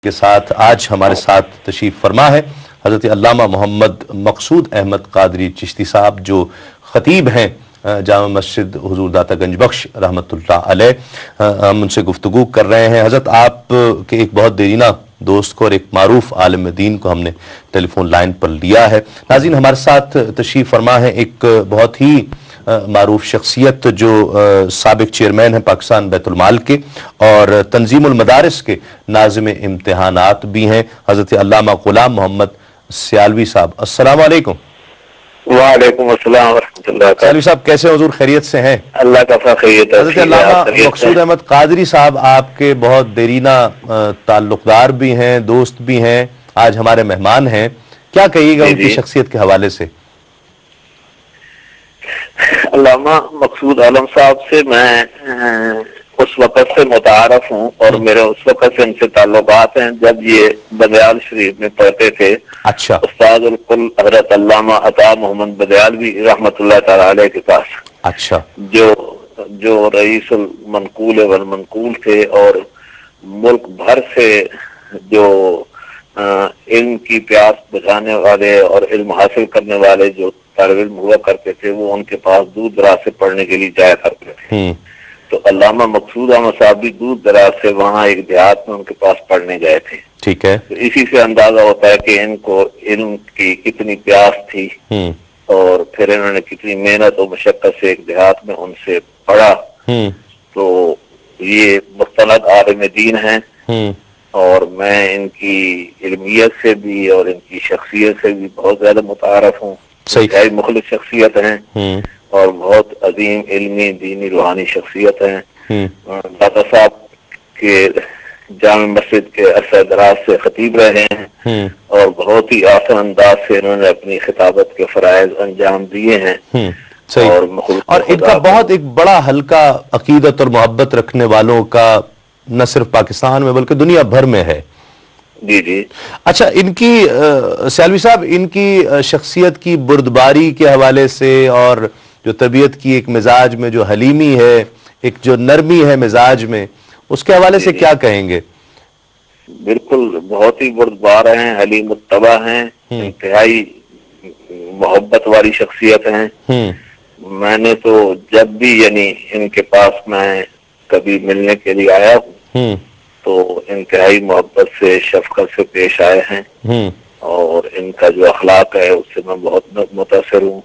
کے ساتھ آج ہمارے ساتھ تشریف فرما ہے حضرت علامہ محمد مقصود احمد قادری چشتی صاحب، جو خطیب ہیں جامع مسجد حضور داتا گنج بخش رحمۃ اللہ علیہ۔ ہم ان سے گفتگو کر رہے ہیں۔ حضرت آپ کے ایک بہت دیرینہ دوست کو اور ایک معروف عالم دین کو ہم نے ٹیلی فون لائن پر لیا ہے۔ ناظرین، ہمارے ساتھ تشریف فرما ہے ایک بہت ہی معروف شخصیت جو سابق چیئرمین ہیں پاکستان بیت المال کے اور تنظیم المدارس کے ناظم امتحانات بھی ہیں، حضرت علامہ غلام محمد سیالوی صاحب۔ السلام علیکم۔ وعلیکم السلام ورحمۃ اللہ۔ سیالوی صاحب کیسے حضور؟ خیریت سے ہیں؟ اللہ کا خیریت ہے۔ حضرت علامہ مقصود احمد قادری صاحب آپ کے بہت دیرینہ تعلق دار بھی ہیں، دوست بھی ہیں، آج ہمارے مہمان ہیں، کیا کہیے گا ان کی شخصیت کے حوالے سے؟ علامہ مقصود عالم صاحب سے میں اس وقت سے متعارف ہوں اور میرے اس وقت سے ان سے تعلقات ہیں جب یہ بدیال شریف میں پڑھتے تھے۔ اچھا۔ استاد الکل حضرت علامہ عطا محمد بدیالوی رحمۃ اللہ تعالی علیہ کے پاس، اچھا، جو رئیس المنقول والمنقول تھے اور ملک بھر سے جو علم کی پیاس بجھانے والے اور علم حاصل کرنے والے جو طالب علم ہوا کرتے تھے وہ ان کے پاس دور دراز سے پڑھنے کے لیے جایا کرتے تھے۔ تو علامہ مقصود احمد صاحب بھی دور دراز سے وہاں ایک دیہات میں ان کے پاس پڑھنے گئے تھے۔ ٹھیک ہے۔ تو اسی سے اندازہ ہوتا ہے کہ ان کو علم کی کتنی پیاس تھی اور پھر انہوں نے کتنی محنت و مشقت سے ایک دیہات میں ان سے پڑھا۔ تو یہ مستند عالم دین ہیں اور میں ان کی علمیت سے بھی اور ان کی شخصیت سے بھی بہت زیادہ متعارف ہوں۔ انتہائی مخلص شخصیت ہیں اور بہت عظیم علمی دینی روحانی شخصیت ہیں۔ داتا صاحب کے جامع مسجد کے عرصہ دراز سے خطیب رہے ہیں اور بہت ہی آسان انداز سے انہوں نے اپنی خطابت کے فرائض انجام دیے ہیں۔ اور ان کا بہت ایک بڑا حلقہ عقیدت اور محبت رکھنے والوں کا نہ صرف پاکستان میں بلکہ دنیا بھر میں ہے۔ جی جی۔ اچھا، ان کی سیالوی صاحب ان کی شخصیت کی بردباری کے حوالے سے اور جو طبیعت کی ایک مزاج میں جو حلیمی ہے، ایک جو نرمی ہے مزاج میں، اس کے حوالے سے کیا کہیں گے؟ بالکل بہت ہی بردبار ہیں، حلیم الطبع ہیں، انتہائی محبت والی شخصیت ہیں۔ میں نے تو جب بھی یعنی ان کے پاس میں کبھی ملنے کے لیے آیا ہوں تو انتہائی محبت سے شفقت سے پیش آئے ہیں اور ان کا جو اخلاق ہے اس سے میں بہت متاثر ہوں۔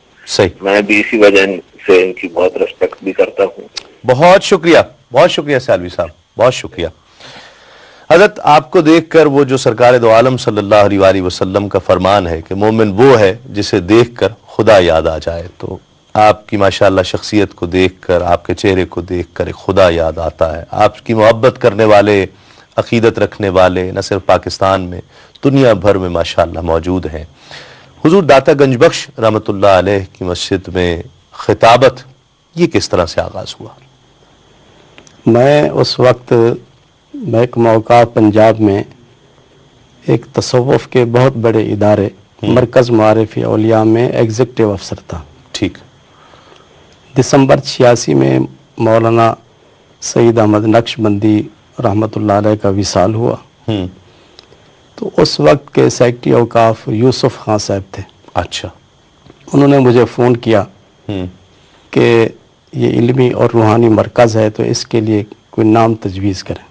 میں بھی اسی وجہ سے ان کی بہت ریسپیکٹ بھی کرتا ہوں۔ بہت شکریہ، بہت شکریہ سیالوی صاحب، بہت شکریہ۔ حضرت آپ کو دیکھ کر وہ جو سرکار دو عالم صلی اللہ علیہ وآلہ وسلم کا فرمان ہے کہ مومن وہ ہے جسے دیکھ کر خدا یاد آ جائے، تو آپ کی ماشاءاللہ شخصیت کو دیکھ کر، آپ کے چہرے کو دیکھ کر ایک خدا یاد آتا ہے۔ آپ کی محبت کرنے والے، عقیدت رکھنے والے نہ صرف پاکستان میں دنیا بھر میں ماشاءاللہ موجود ہیں۔ حضور داتا گنج بخش رحمۃ اللہ علیہ کی مسجد میں خطابت یہ کس طرح سے آغاز ہوا؟ میں اس وقت محکمہ اوقاف پنجاب میں ایک تصوف کے بہت بڑے ادارے مرکز معارف اولیاء میں ایگزیکٹو افسر تھا۔ ٹھیک۔ دسمبر 86 میں مولانا سید احمد نقش بندی رحمۃ اللہ علیہ کا وصال ہوا۔ تو اس وقت کے سیکرٹری اوقاف یوسف خان صاحب تھے۔ اچھا۔ انہوں نے مجھے فون کیا کہ یہ علمی اور روحانی مرکز ہے تو اس کے لیے کوئی نام تجویز کریں۔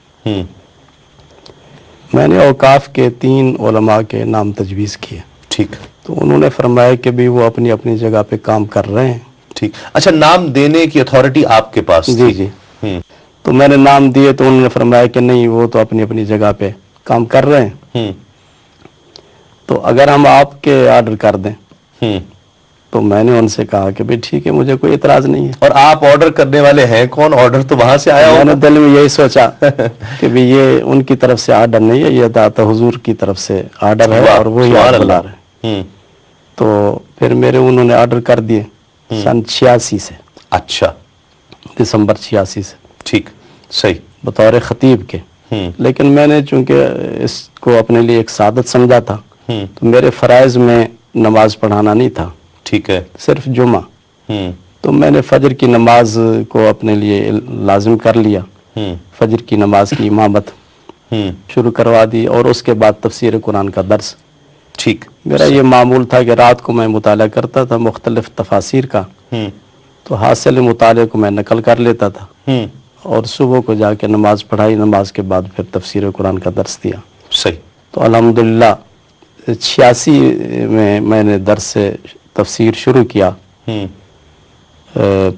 میں نے اوقاف کے 3 علماء کے نام تجویز کیے۔ ٹھیک۔ تو انہوں نے فرمایا کہ بھی وہ اپنی اپنی جگہ پہ کام کر رہے ہیں۔ ٹھیک۔ اچھا، نام دینے کی اتھارٹی آپ کے پاس؟ جی جی۔ تو میں نے نام دیے تو انہوں نے فرمایا کہ نہیں، وہ تو اپنی اپنی جگہ پہ کام کر رہے ہیں، تو اگر ہم آپ کے آرڈر کر دیں۔ تو میں نے ان سے کہا کہ بھئی ٹھیک ہے، مجھے کوئی اعتراض نہیں ہے۔ اور آپ آرڈر کرنے والے ہیں کون؟ آرڈر تو وہاں سے آیا میں نے دل میں یہی سوچا کہ بھی یہ ان کی طرف سے آرڈر نہیں ہے، یہ داتا حضور کی طرف سے آرڈر ہے اور وہی آرڈر بلا رہے ہیں۔ تو پھر میرے انہوں نے آرڈر کر دیے سن 86 سے۔ اچھا، دسمبر 86 سے۔ ٹھیک، صحیح۔ بطور خطیب کے۔ لیکن میں نے چونکہ اس کو اپنے لیے ایک سعادت سمجھا تھا تو میرے فرائض میں نماز پڑھانا نہیں تھا۔ ٹھیک ہے۔ صرف جمعہ۔ تو میں نے فجر کی نماز کو اپنے لیے لازم کر لیا، فجر کی نماز کی امامت۔ شروع کروا دی، اور اس کے بعد تفسیر قرآن کا درس. ٹھیک. میرا یہ معمول تھا کہ رات کو میں مطالعہ کرتا تھا مختلف تفاسیر کا، تو حاصل مطالعے کو میں نقل کر لیتا تھا، اور صبح کو جا کے نماز پڑھائی، نماز کے بعد پھر تفسیر قرآن کا درس دیا. صحیح. تو الحمدللہ 86 میں نے درس سے تفسیر شروع کیا،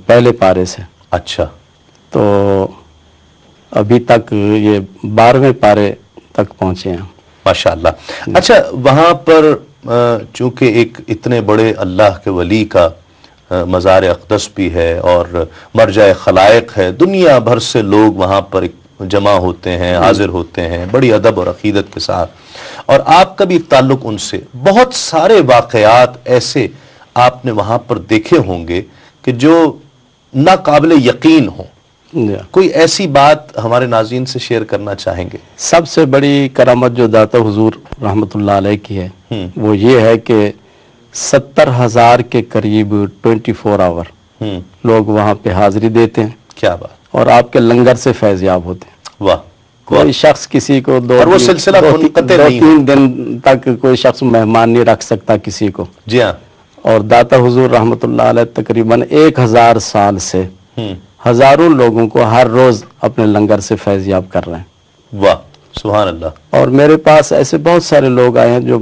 پہلے پارے سے. اچھا. تو ابھی تک یہ 12ویں پارے تک پہنچے ہیں. ماشاءاللہ. اچھا، وہاں پر چونکہ ایک اتنے بڑے اللہ کے ولی کا مزار اقدس بھی ہے اور مرجع خلائق ہے، دنیا بھر سے لوگ وہاں پر جمع ہوتے ہیں، حاضر ہوتے ہیں بڑی ادب اور عقیدت کے ساتھ، اور آپ کا بھی ایک تعلق ان سے. بہت سارے واقعات ایسے آپ نے وہاں پر دیکھے ہوں گے کہ جو ناقابل یقین ہوں. کوئی ایسی بات ہمارے ناظرین سے شیئر کرنا چاہیں گے؟ سب سے بڑی کرامت جو داتا حضور رحمت اللہ علیہ کی ہے وہ یہ ہے کہ 70,000 کے قریب 24 آور لوگ وہاں پہ حاضری دیتے ہیں. کیا بات. اور آپ کے لنگر سے فیض یاب ہوتے ہیں. واہ. کوئی شخص کسی کو اور وہ سلسلہ منقطع نہیں ہے. 2-3 دن تک کوئی شخص مہمان نہیں رکھ سکتا کسی کو. جی ہاں. اور داتا حضور رحمت اللہ علیہ تقریباً 1000 سال سے ہزاروں لوگوں کو ہر روز اپنے لنگر سے فیض یاب کر رہے ہیں. واہ سبحان اللہ. اور میرے پاس ایسے بہت سارے لوگ آئے ہیں جو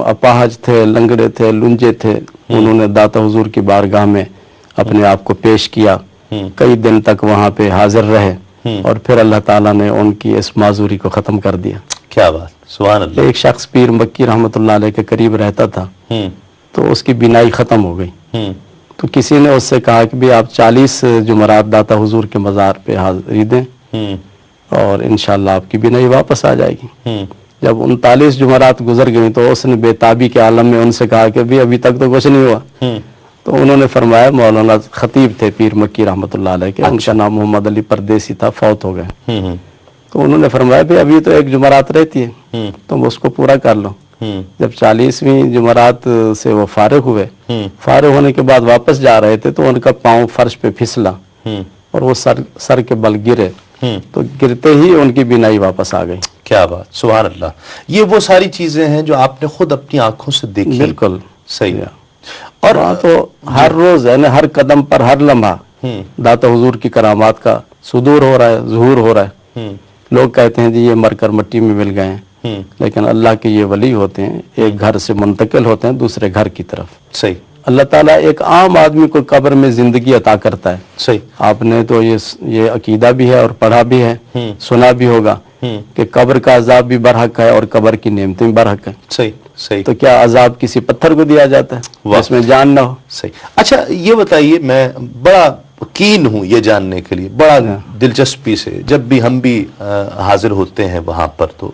اپاہج تھے، لنگڑے تھے، لنجے تھے، انہوں نے داتا حضور کی بارگاہ میں اپنے آپ کو پیش کیا، کئی دن تک وہاں پہ حاضر رہے، اور پھر اللہ تعالیٰ نے ان کی اس معذوری کو ختم کر دیا. کیا بات. سبحان اللہ. ایک شخص پیر مکی رحمت اللہ علیہ کے قریب رہتا تھا، تو اس کی بینائی ختم ہو گئی. تو کسی نے اس سے کہا کہ بھی آپ 40 جمعرات داتا حضور کے مزار پہ حاضری دیں اور انشاءاللہ آپ کی بینائی واپس آ جائے گی. جب 39 جمعرات گزر گئیں تو اس نے بے تابی کے عالم میں ان سے کہا کہ بھی ابھی تک تو کچھ نہیں ہوا. تو انہوں نے فرمایا، مولانا خطیب تھے پیر مکی رحمت اللہ علیہ کے، ان کا نام محمد علی پردیسی تھا، فوت ہو گئے. تو انہوں نے فرمایا بھی ابھی تو 1 جمعرات رہتی ہے، تم اس کو پورا کر لو. جب 40ویں جمعرات سے وہ فارغ ہوئے، فارغ ہونے کے بعد واپس جا رہے تھے تو ان کا پاؤں فرش پہ پھسلا اور وہ سر کے بل گرے، تو گرتے ہی ان کی بینائی واپس آ گئی. کیا بات. سبحان اللہ. یہ وہ ساری چیزیں ہیں جو آپ نے خود اپنی آنکھوں سے دیکھی. بالکل صحیح. اور تو ہر روز یعنی ہر قدم پر، ہر لمحہ داتا حضور کی کرامات کا صدور ہو رہا ہے، ظہور ہو رہا ہے. لوگ کہتے ہیں جی یہ مر کر مٹی میں مل گئے ہیں، لیکن اللہ کے یہ ولی ہوتے ہیں، ایک گھر سے منتقل ہوتے ہیں دوسرے گھر کی طرف. صحیح. اللہ تعالیٰ ایک عام آدمی کو قبر میں زندگی عطا کرتا ہے. صحیح. آپ نے تو یہ عقیدہ بھی ہے اور پڑھا بھی ہے، سنا بھی ہوگا کہ قبر کا عذاب بھی برحق ہے اور قبر کی نعمتیں بھی برحق ہیں. صحیح. صحیح. تو کیا عذاب کسی پتھر کو دیا جاتا ہے اس میں جان نہ ہو؟ صحیح. اچھا یہ بتائیے، میں بڑا کین ہوں یہ جاننے کے لیے، بڑا دلچسپی سے، جب بھی ہم بھی حاضر ہوتے ہیں وہاں پر تو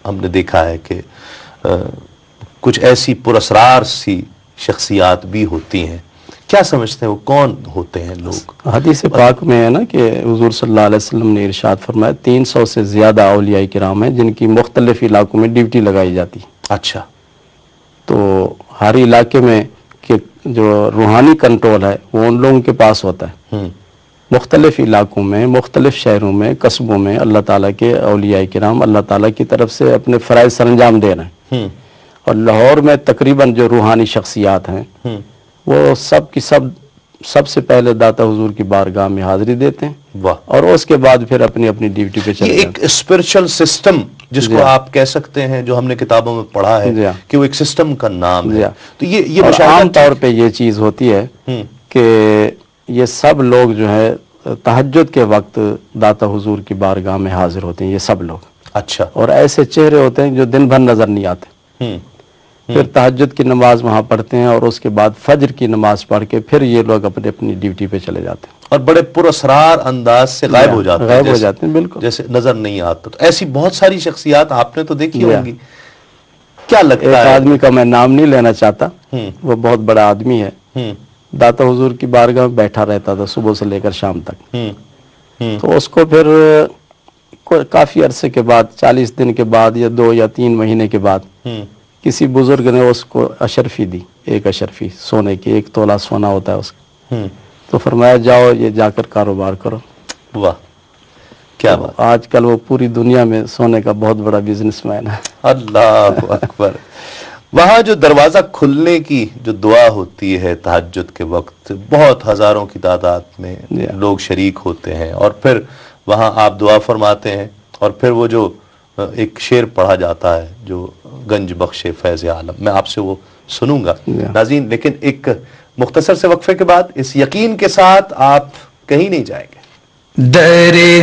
ہم نے دیکھا ہے کہ کچھ ایسی پراسرار سی شخصیات بھی ہوتی ہیں. کیا سمجھتے ہیں وہ کون ہوتے ہیں لوگ؟ حدیث پاک میں ہے نا کہ حضور صلی اللہ علیہ وسلم نے ارشاد فرمایا 300 سے زیادہ اولیاء کرام ہیں جن کی مختلف علاقوں میں ڈیوٹی لگائی جاتی. اچھا. تو ہر علاقے میں کہ جو روحانی کنٹرول ہے وہ ان لوگوں کے پاس ہوتا ہے. مختلف علاقوں میں، مختلف شہروں میں، قصبوں میں اللہ تعالیٰ کے اولیاء کرام اللہ تعالیٰ کی طرف سے اپنے فرائض سر انجام دے رہے ہیں. اور لاہور میں تقریباً جو روحانی شخصیات ہیں وہ سب کی سب سے پہلے داتا حضور کی بارگاہ میں حاضری دیتے ہیں. واہ. اور اس کے بعد پھر اپنی اپنی ڈیوٹی پہ چلے یہ ایک اسپرچل سسٹم جس کو آپ کہہ سکتے ہیں، جو ہم نے کتابوں میں پڑھا ہے کہ وہ ایک سسٹم کا نام ہے. تو یہ عام طور پہ یہ چیز ہوتی ہے کہ یہ سب لوگ جو ہے تہجد کے وقت داتا حضور کی بارگاہ میں حاضر ہوتے ہیں، یہ سب لوگ. اچھا. اور ایسے چہرے ہوتے ہیں جو دن بھر نظر نہیں آتے. پھر تہجد کی نماز وہاں پڑھتے ہیں اور اس کے بعد فجر کی نماز پڑھ کے پھر یہ لوگ اپنی ڈیوٹی پہ چلے جاتے ہیں اور بڑے پراسرار انداز سے غائب ہو جاتے ہیں. بالکل جیسے نظر نہیں آتا. تو ایسی بہت ساری شخصیات آپ نے تو دیکھی ہوں گی. کیا لگتا ہے؟ ایک آدمی کا میں نام نہیں لینا چاہتا، وہ بہت بڑا آدمی ہے، داتا حضور کی بارگاہ میں بیٹھا رہتا تھا صبح سے لے کر شام تک. تو اس کو پھر کافی عرصے کے بعد، 40 دن کے بعد یا 2 یا 3 مہینے کے بعد کسی بزرگ نے اس کو اشرفی دی، ایک اشرفی سونے کی، 1 تولہ سونا ہوتا ہے اس کا. تو فرمایا جاؤ یہ جا کر کاروبار کرو. واہ کیا تو بات، آج کل وہ پوری دنیا میں سونے کا بہت بڑا بزنس مین ہے. اللہ اکبر. وہاں جو دروازہ کھلنے کی جو دعا ہوتی ہے تہجد کے وقت، بہت ہزاروں کی تعداد میں لوگ شریک ہوتے ہیں، اور پھر وہاں آپ دعا فرماتے ہیں، اور پھر وہ جو ایک شعر پڑھا جاتا ہے جو گنج بخش فیض عالم، میں آپ سے وہ سنوں گا ناظرین، لیکن ایک مختصر سے وقفے کے بعد اس یقین کے ساتھ آپ کہیں نہیں جائیں گے.